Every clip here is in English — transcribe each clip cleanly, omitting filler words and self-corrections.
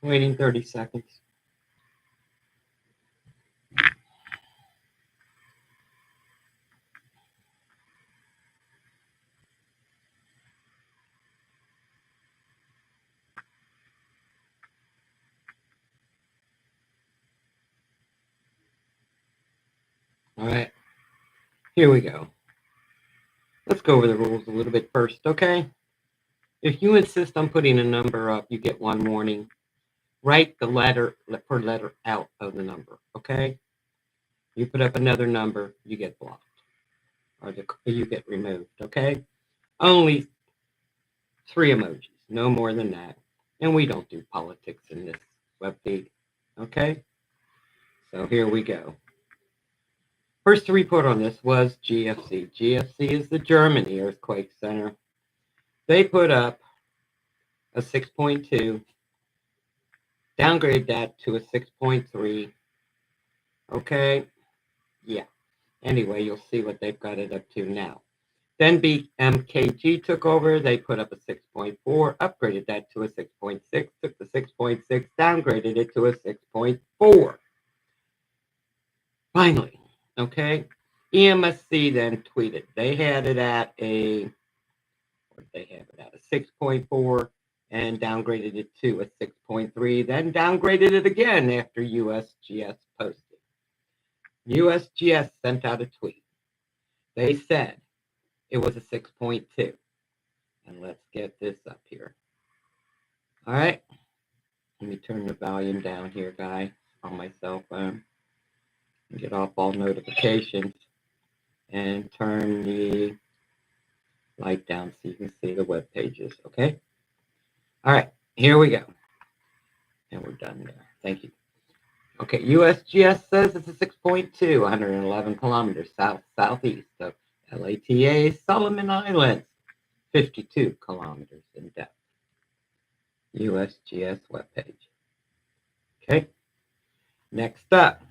Waiting 30 seconds. All right, here we go. Let's go over the rules a little bit first, okay? If you insist on putting a number up, you get one warning. Write the letter per letter out of the number, okay? You put up another number, you get blocked, or you get removed, okay? Only 3 emojis, no more than that. And we don't do politics in this web feed, okay? So here we go. First to report on this was GFC. GFC is the Germany Earthquake Center. They put up a 6.2, downgrade that to a 6.3. Okay, yeah. Anyway, you'll see what they've got it up to now. Then BMKG took over. They put up a 6.4, upgraded that to a 6.6, took the 6.6, downgraded it to a 6.4. Finally, okay, EMSC then tweeted. They had it at a, what did they have it at? A 6.4 and downgraded it to a 6.3, then downgraded it again after USGS posted. USGS sent out a tweet. They said it was a 6.2. And let's get this up here. All right. Let me turn the volume down here, guys, on my cell phone. And get off all notifications. And turn the light down so you can see the web pages, okay? All right, here we go. And we're done there. Thank you. Okay, USGS says it's a 6.2, 111 kilometers southeast of LATA Solomon Islands, 52 kilometers in depth. USGS webpage. Okay, next up,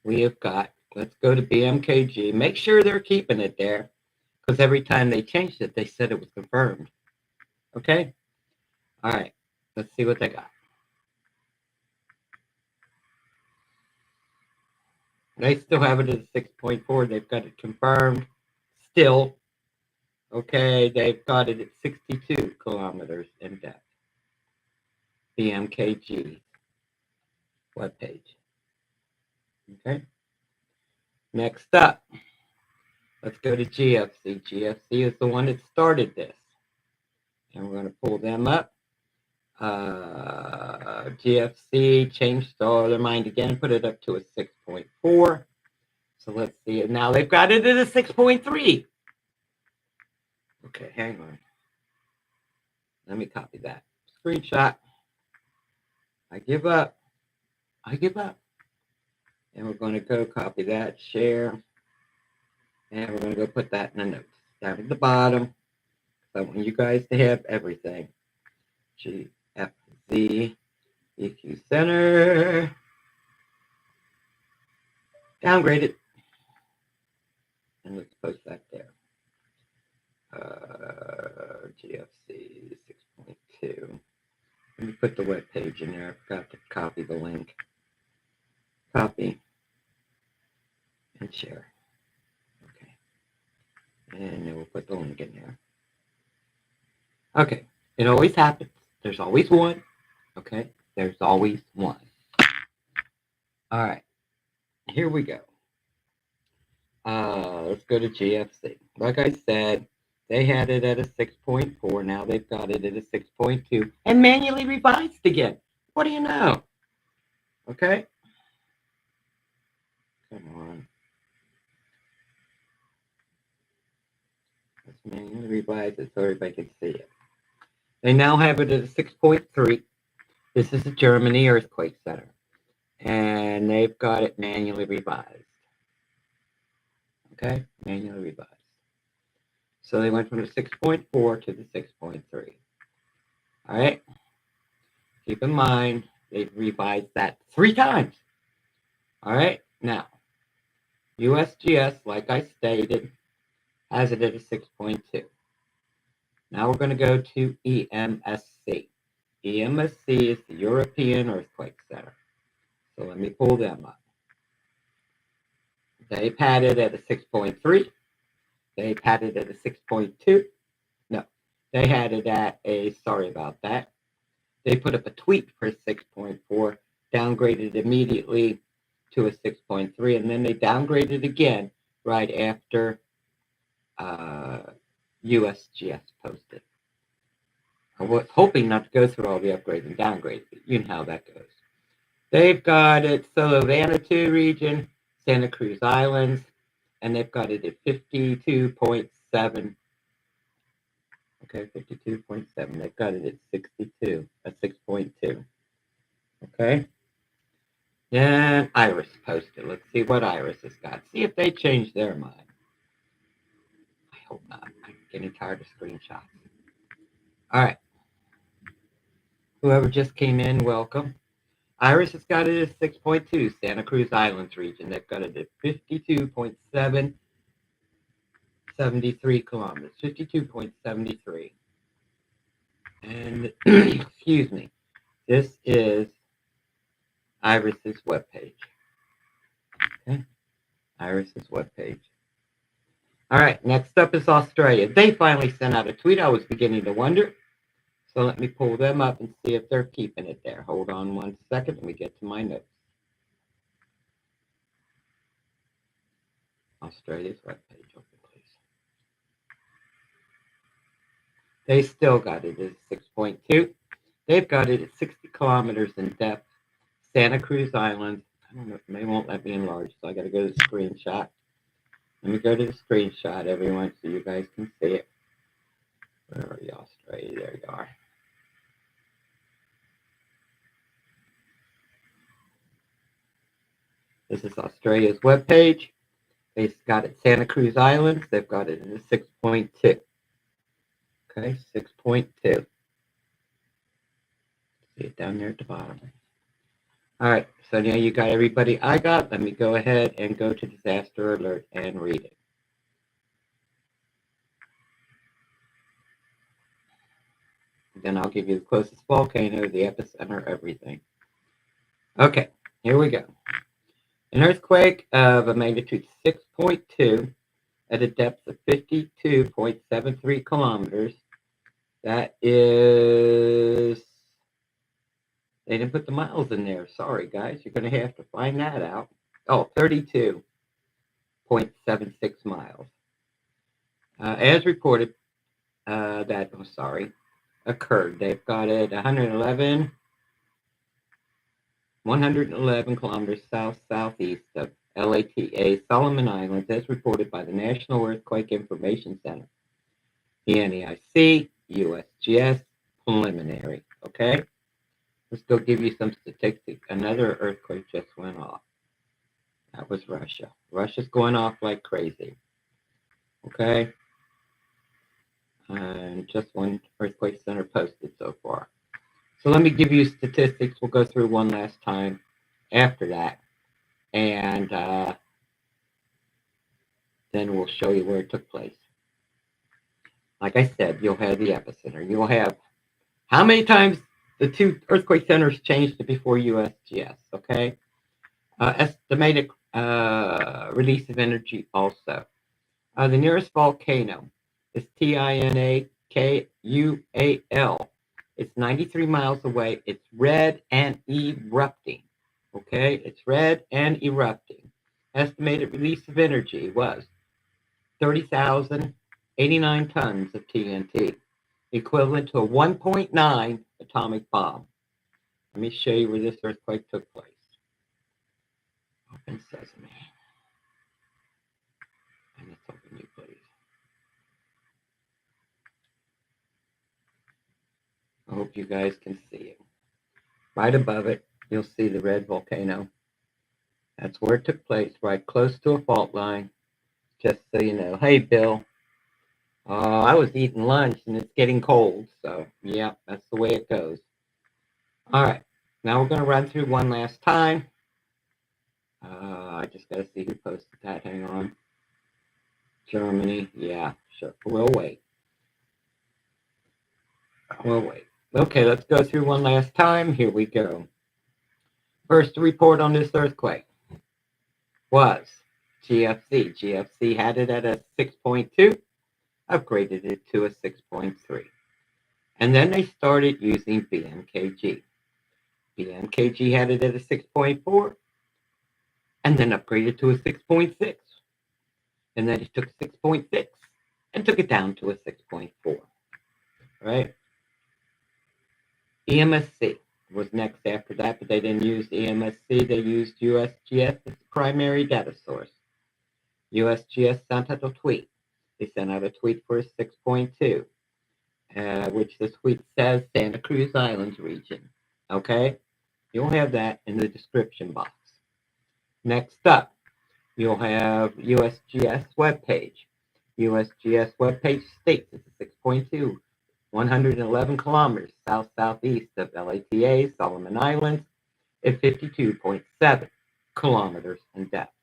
we have got, let's go to BMKG. Make sure they're keeping it there, because every time they changed it, they said it was confirmed. Okay, all right, let's see what they got. They still have it at 6.4. They've got it confirmed still. Okay, they've got it at 62 kilometers in depth. BMKG webpage. Okay. Next up, let's go to GFC. GFC is the one that started this. And we're going to pull them up. GFC changed their mind again, put it up to a 6.4. So let's see it now. They've got it at a 6.3. Okay, hang on. Let me copy that. Screenshot. I give up. I give up. And we're going to go copy that, share. And we're going to go put that in the notes down at the bottom. I want you guys to have everything. GFC Epicenter. Downgrade it. And let's post that there. GFC 6.2. Let me put the web page in there. I forgot to copy the link. Copy and share. Okay. And then we'll put the link in there. Okay. It always happens. There's always one. Okay. There's always one. All right. Here we go. Let's go to GFC. Like I said, they had it at a 6.4. Now they've got it at a 6.2 and manually revised again. What do you know? Okay. Come on. Let's manually revise it so everybody can see it. They now have it at a 6.3. This is the Germany Earthquake Center. And they've got it manually revised. Okay, manually revised. So they went from the 6.4 to the 6.3. All right. Keep in mind, they've revised that 3 times. All right. Now, USGS, like I stated, has it at a 6.2. Now we're going to go to EMSC. EMSC is the European Earthquake Center. So let me pull them up. They've had it at a 6.3. They've had it at a 6.2. No, they had it at a, sorry about that. They put up a tweet for 6.4, downgraded immediately to a 6.3, and then they downgraded again right after USGS posted. I was hoping not to go through all the upgrades and downgrades, but you know how that goes. They've got it Solo Vanuatu region, Santa Cruz Islands, and they've got it at 52.7. Okay, 52.7. They've got it at 62, at 6.2. Okay. And Iris posted. Let's see what Iris has got. See if they change their mind. I hope not. I'm getting tired of screenshots. All right. Whoever just came in, welcome. Iris has got it at 6.2, Santa Cruz Islands region. They've got it at 52.73 kilometers, 52.73. And, excuse me, this is Iris's webpage. Okay, Iris's webpage. All right, next up is Australia. They finally sent out a tweet. I was beginning to wonder. So let me pull them up and see if they're keeping it there. Hold on one second. Let me get to my notes. Australia's webpage, open, please. They still got it at 6.2. They've got it at 60 kilometers in depth. Santa Cruz Islands. I don't know, they won't let me enlarge, so I got to go to the screenshot. Let me go to the screenshot, everyone, so you guys can see it. Where are you, Australia? There you are. This is Australia's webpage. They've got it Santa Cruz Islands. They've got it in a 6.2. Okay, 6.2. See it down there at the bottom. All right, so now you got everybody I got. Let me go ahead and go to disaster alert and read it. Then I'll give you the closest volcano, the epicenter, everything. Okay, here we go. An earthquake of a magnitude 6.2 at a depth of 52.73 kilometers. That is, they didn't put the miles in there. Sorry, guys. You're going to have to find that out. Oh, 32.76 miles. As reported, occurred. They've got it 111 kilometers southeast of LATA, Solomon Islands, as reported by the National Earthquake Information Center. The NEIC, USGS, preliminary. Okay? Let's go give you some statistics. Another earthquake just went off. That was Russia. Russia's going off like crazy. Okay? And just one earthquake center posted so far. So let me give you statistics. We'll go through one last time after that. And then we'll show you where it took place. Like I said, you'll have the epicenter. You'll have how many times the two earthquake centers changed before USGS, okay? Estimated release of energy also. The nearest volcano is Tinakul. It's 93 miles away. It's red and erupting, okay? It's red and erupting. Estimated release of energy was 30,089 tons of TNT, equivalent to a 1.9 atomic bomb. Let me show you where this earthquake took place. Open sesame. And let's open you, please. I hope you guys can see it. Right above it, you'll see the red volcano. That's where it took place, right close to a fault line. Just so you know. Hey, Bill. I was eating lunch and it's getting cold. So, yeah, that's the way it goes. All right. Now we're going to run through one last time. I just got to see who posted that. Hang on. Germany. Yeah, sure. We'll wait. We'll wait. Okay, let's go through one last time. Here we go. First report on this earthquake was GFC. GFC had it at a 6.2, upgraded it to a 6.3. And then they started using BMKG. BMKG had it at a 6.4, and then upgraded to a 6.6. And then it took 6.6 and took it down to a 6.4. Right? EMSC was next after that, but they didn't use EMSC. They used USGS as the primary data source. USGS sent out a tweet. They sent out a tweet for a 6.2, which the tweet says Santa Cruz Islands region. Okay? You'll have that in the description box. Next up, you'll have USGS webpage. USGS webpage states it's a 6.2, 111 kilometers south-southeast of LATA, Solomon Islands, at 52.7 kilometers in depth.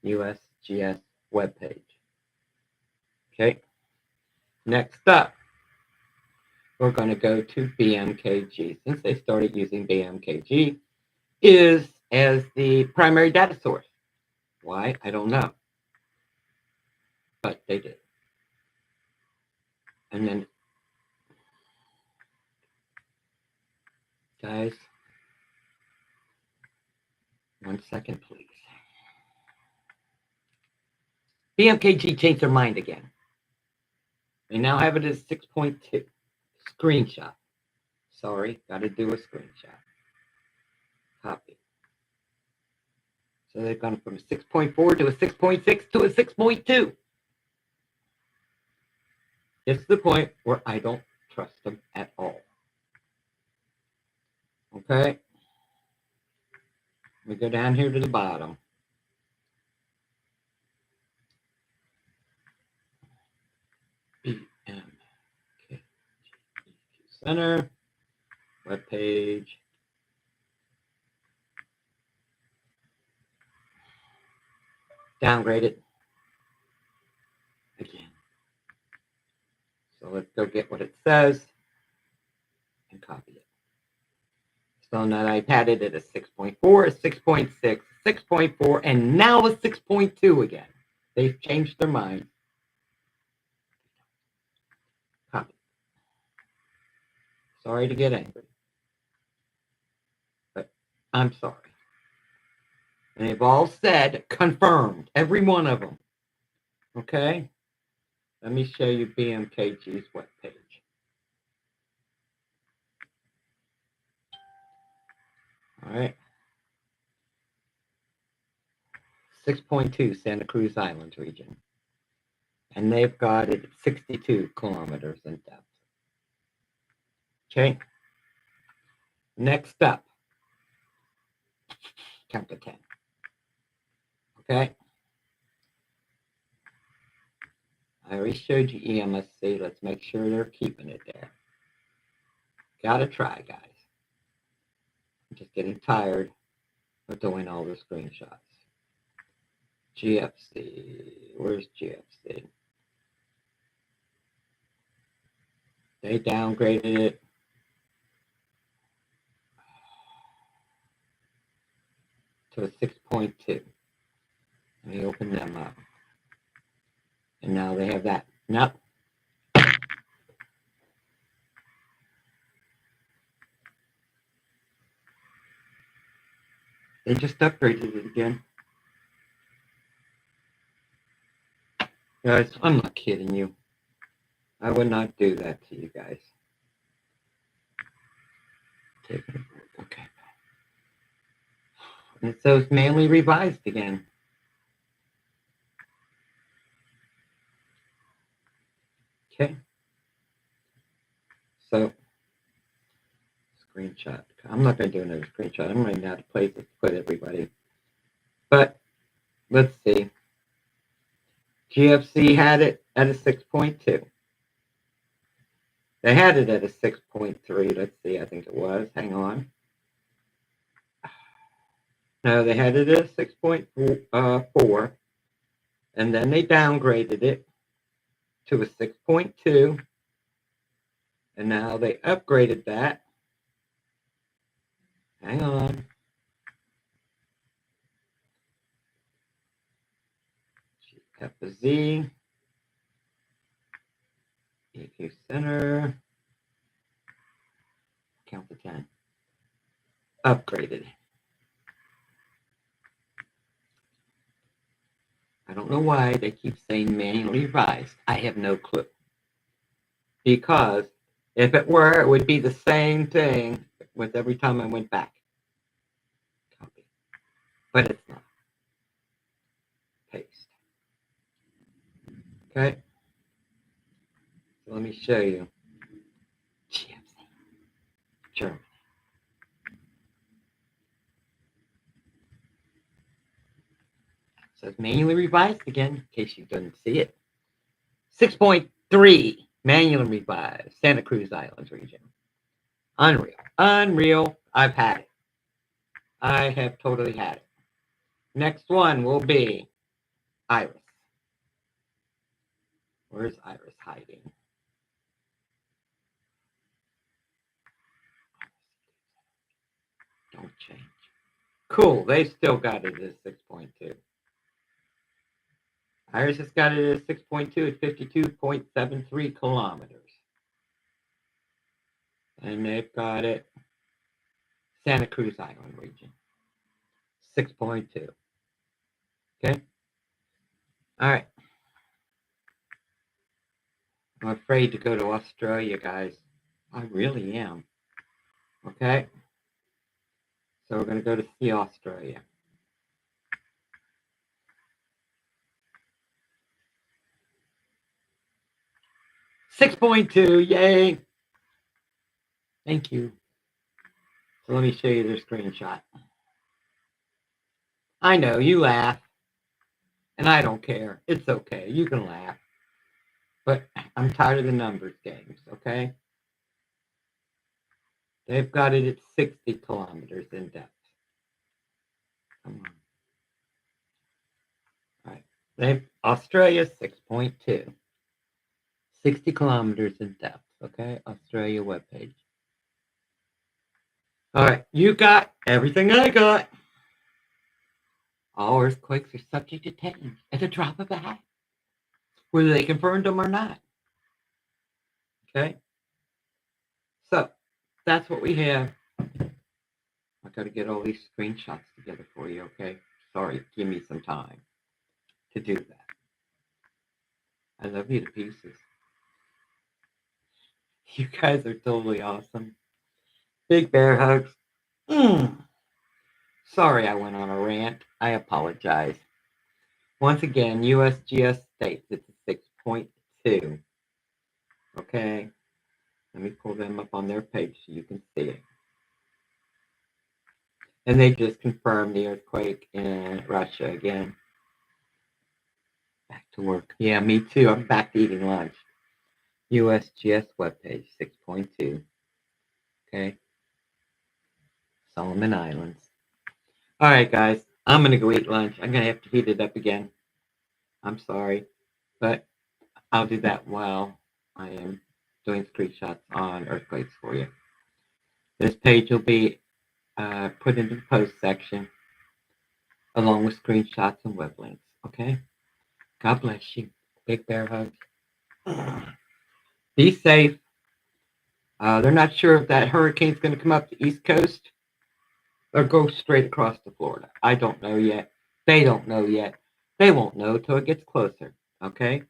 USGS webpage. Okay. Next up, we're going to go to BMKG. Since they started using BMKG, is as the primary data source. Why? I don't know. But they did. And then, guys, 1 second, please. BMKG changed their mind again. They now have it as 6.2. Screenshot. Sorry, got to do a screenshot. Copy. So they've gone from a 6.4 to a 6.6 to a 6.2. It's the point where I don't trust them at all. Okay. We go down here to the bottom. BMKG Center webpage. Downgraded again. So let's go get what it says and copy it. So now I've had it at a 6.4, a 6.6, 6.4, and now a 6.2 again. They've changed their mind. Copy. Sorry to get angry, but I'm sorry. And they've all said confirmed, every one of them. Okay? Let me show you BMKG's webpage. All right. 6.2 Santa Cruz Islands region. And they've got it at 62 kilometers in depth. Okay. Next up, count to 10. Okay. I already showed you EMSC. Let's make sure they're keeping it there. Gotta try, guys. I'm just getting tired of doing all the screenshots. GFC. Where's GFC? They downgraded it. To a 6.2. Let me open them up. And now they have that. Nope. They just upgraded it again. Guys, I'm not kidding you. I would not do that to you guys. Okay. And so it's manually revised again. Okay. So, screenshot. I'm not going to do another screenshot. I'm running out of places to put everybody. But, let's see. GFC had it at a 6.2. They had it at a 6.3. Let's see, I think it was. Hang on. No, they had it at 6.4, and then they downgraded it to a 6.2, And now they upgraded that. Hang on. Epicenter. Epicenter. Count to 10. Upgraded. I don't know why they keep saying manually revised. I have no clue. Because if it were, it would be the same thing with every time I went back. Copy. But it's not. Paste. Okay. So let me show you. Germany. So it's manually revised again, in case you didn't see it. 6.3, manually revised, Santa Cruz Islands region. Unreal. Unreal. I've had it. I have totally had it. Next one will be Iris. Where's Iris hiding? Don't change. Cool. They still got it as 6.2. Iris has got it as 6.2 at 52.73 kilometers. And they've got it Santa Cruz Island region. 6.2. Okay. All right. I'm afraid to go to Australia, guys. I really am. Okay. So we're going to go to see Australia. $6.2, yay! Thank you. So let me show you their screenshot. I know, you laugh. And I don't care. It's okay. You can laugh. But I'm tired of the numbers games, okay? They've got it at 60 kilometers in depth. Come on. All right. Australia, 6.2. 60 kilometers in depth, okay? Australia webpage. All right, you got everything I got. All earthquakes are subject to change at the drop of a hat, whether they confirmed them or not. Okay? So, that's what we have. I got to get all these screenshots together for you, okay? Sorry, give me some time to do that. I love you to pieces. You guys are totally awesome. Big bear hugs. Sorry I went on a rant. I apologize. Once again, USGS states it's a 6.2. Okay. Let me pull them up on their page so you can see it. And they just confirmed the earthquake in Russia again. Back to work. Yeah, me too. I'm back to eating lunch. USGS webpage, 6.2. Okay. Solomon Islands. All right, guys. I'm going to go eat lunch. I'm going to have to heat it up again. I'm sorry. But I'll do that while I am doing screenshots on earthquakes for you. This page will be put into the post section along with screenshots and web links. Okay? God bless you. Big bear hug. Be safe. They're not sure if that hurricane's going to come up the East Coast or go straight across to Florida. I don't know yet. They don't know yet. They won't know till it gets closer. Okay?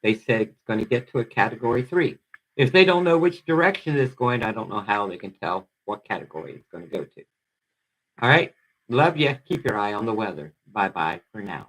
They said it's going to get to a Category 3. If they don't know which direction it's going, I don't know how they can tell what category it's going to go to. All right? Love you. Keep your eye on the weather. Bye-bye for now.